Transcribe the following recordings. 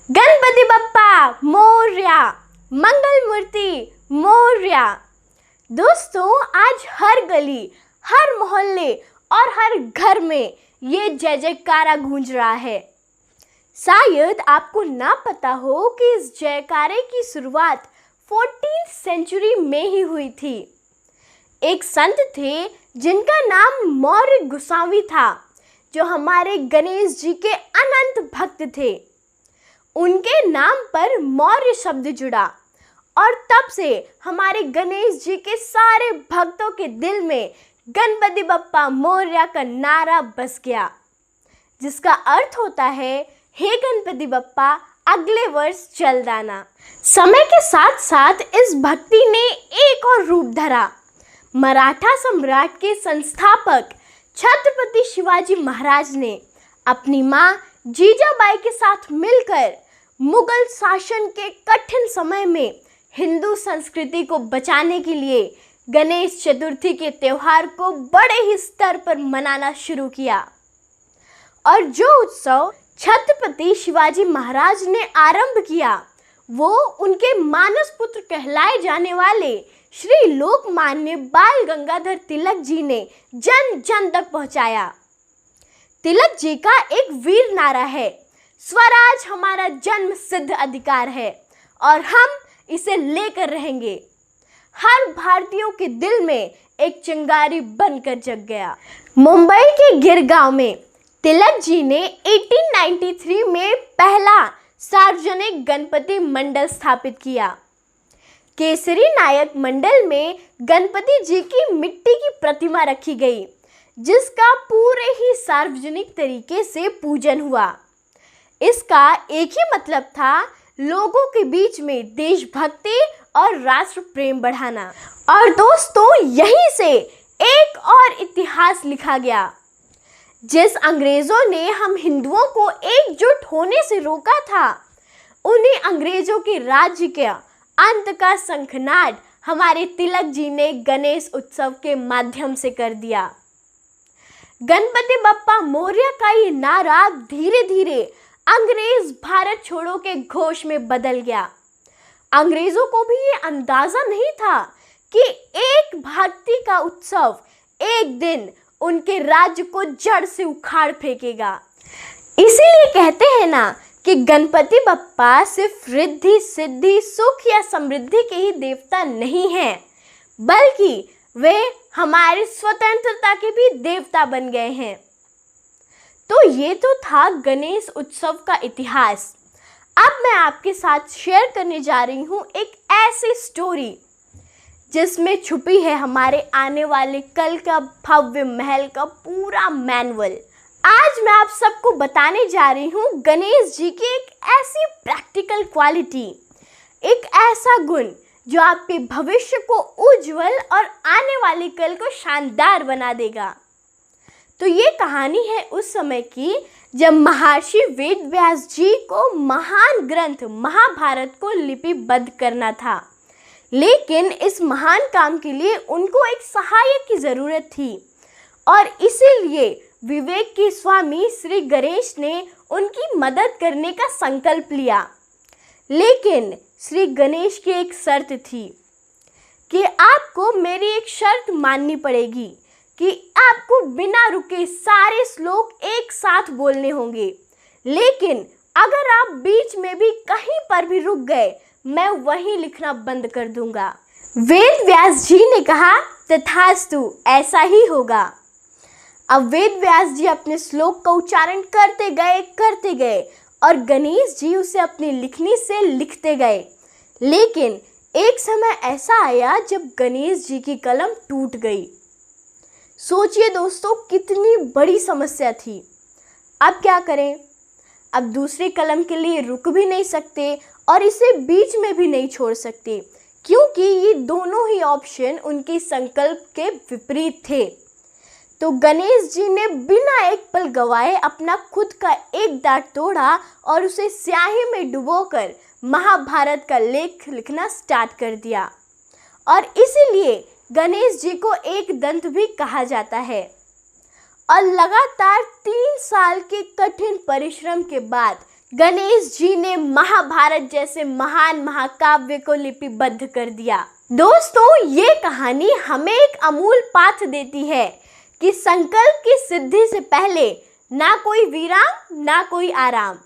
गणपति बप्पा मोरया, मंगल मूर्ति मोरया। दोस्तों, आज हर गली, हर मोहल्ले और हर घर में ये जय जयकारा गूंज रहा है। शायद आपको ना पता हो कि इस जयकारे की शुरुआत 14th सेंचुरी में ही हुई थी। एक संत थे जिनका नाम मौर्य गोसावी था, जो हमारे गणेश जी के अनंत भक्त थे। उनके नाम पर मौर्य शब्द जुड़ा और तब से हमारे गणेश जी के सारे भक्तों के दिल में गणपति बप्पा मोरया का नारा बस गया, जिसका अर्थ होता है, हे गणपति बप्पा अगले वर्ष जल्द आना। समय के साथ साथ इस भक्ति ने एक और रूप धरा। मराठा सम्राट के संस्थापक छत्रपति शिवाजी महाराज ने अपनी मां जीजाबाई के साथ मिलकर मुगल शासन के कठिन समय में हिंदू संस्कृति को बचाने के लिए गणेश चतुर्थी के त्योहार को बड़े ही स्तर पर मनाना शुरू किया। और जो उत्सव छत्रपति शिवाजी महाराज ने आरंभ किया, वो उनके मानस पुत्र कहलाए जाने वाले श्री लोकमान्य बाल गंगाधर तिलक जी ने जन जन तक पहुंचाया। तिलक जी का एक वीर नारा है, स्वराज हमारा जन्म सिद्ध अधिकार है और हम इसे लेकर रहेंगे। हर भारतीयों के दिल में एक चिंगारी बनकर जग गया। मुंबई के गिरगांव में तिलक जी ने 1893 में पहला सार्वजनिक गणपति मंडल स्थापित किया। केसरी नायक मंडल में गणपति जी की मिट्टी की प्रतिमा रखी गई, जिसका पूरे ही सार्वजनिक तरीके से पूजन हुआ। इसका एक ही मतलब था, लोगों के बीच में देशभक्ति और राष्ट्र प्रेम बढ़ाना। और दोस्तों, यहीं से एक और इतिहास लिखा गया। जिस अंग्रेजों ने हम हिंदुओं को एकजुट होने से रोका था, उन्हीं अंग्रेजों के राज्य के अंत का शंखनाद हमारे तिलक जी ने गणेश उत्सव के माध्यम से कर दिया। गणपति बप्पा मोरया का ये नारा धीरे धीरे अंग्रेज भारत छोड़ो के घोष में बदल गया। अंग्रेजों को भी ये अंदाजा नहीं था कि एक भक्ति का उत्सव एक दिन उनके राज्य को जड़ से उखाड़ फेंकेगा। इसीलिए कहते हैं ना कि गणपति बप्पा सिर्फ रिद्धि सिद्धि सुख या समृद्धि के ही देवता नहीं हैं, बल्कि वे हमारी स्वतंत्रता के भी देवता बन गए हैं। तो ये तो था गणेश उत्सव का इतिहास। अब मैं आपके साथ शेयर करने जा रही हूँ एक ऐसी स्टोरी जिसमें छुपी है हमारे आने वाले कल का भव्य महल का पूरा मैनुअल। आज मैं आप सबको बताने जा रही हूँ गणेश जी की एक ऐसी प्रैक्टिकल क्वालिटी, एक ऐसा गुण जो आपके भविष्य को उज्जवल और आने वाले कल को शानदार बना देगा। तो ये कहानी है उस समय की जब महर्षि वेद व्यास जी को महान ग्रंथ महाभारत को लिपिबद्ध करना था, लेकिन इस महान काम के लिए उनको एक सहायक की ज़रूरत थी और इसीलिए विवेक के स्वामी श्री गणेश ने उनकी मदद करने का संकल्प लिया। लेकिन श्री गणेश की एक शर्त थी कि आपको मेरी एक शर्त माननी पड़ेगी कि आपको बिना रुके सारे श्लोक एक साथ बोलने होंगे, लेकिन अगर आप बीच में भी कहीं पर भी रुक गए, मैं वहीं लिखना बंद कर दूंगा। वेद व्यास जी ने कहा, तथास्तु, ऐसा ही होगा। अब वेद व्यास जी अपने श्लोक का उच्चारण करते गए और गणेश जी उसे अपनी लिखनी से लिखते गए। लेकिन एक समय ऐसा आया जब गणेश जी की कलम टूट गई। सोचिए दोस्तों, कितनी बड़ी समस्या थी। अब क्या करें? अब दूसरी कलम के लिए रुक भी नहीं सकते और इसे बीच में भी नहीं छोड़ सकते, क्योंकि ये दोनों ही ऑप्शन उनके संकल्प के विपरीत थे। तो गणेश जी ने बिना एक पल गवाए अपना खुद का एक दांत तोड़ा और उसे स्याही में डुबोकर महाभारत का लेख लिखना स्टार्ट कर दिया। और इसीलिए गणेश जी को एक दंत भी कहा जाता है। और लगातार 3 साल के कठिन परिश्रम के बाद गणेश जी ने महाभारत जैसे महान महाकाव्य को लिपिबद्ध कर दिया। दोस्तों, ये कहानी हमें एक अमूल पाठ देती है कि संकल्प की सिद्धि से पहले ना कोई विराम ना कोई आराम।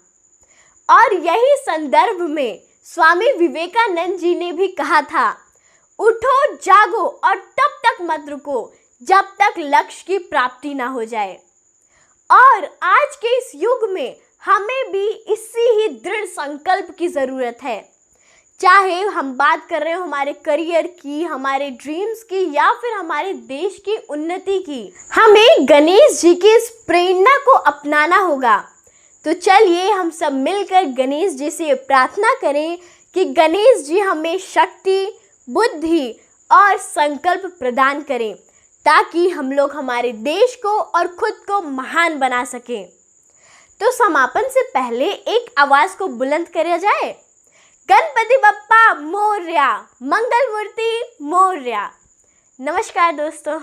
और यही संदर्भ में स्वामी विवेकानंद जी ने भी कहा था, उठो जागो और तब तक मत रुको जब तक लक्ष्य की प्राप्ति ना हो जाए। और आज के इस युग में हमें भी इसी ही दृढ़ संकल्प की ज़रूरत है। चाहे हम बात कर रहे हो हमारे करियर की, हमारे ड्रीम्स की या फिर हमारे देश की उन्नति की, हमें गणेश जी की इस प्रेरणा को अपनाना होगा। तो चलिए हम सब मिलकर गणेश जी से प्रार्थना करें कि गणेश जी हमें शक्ति, बुद्धि और संकल्प प्रदान करें ताकि हम लोग हमारे देश को और खुद को महान बना सकें। तो समापन से पहले एक आवाज़ को बुलंद किया जाए, गणपति बप्पा मोरया, मंगल मूर्ति मोरया। नमस्कार दोस्तों।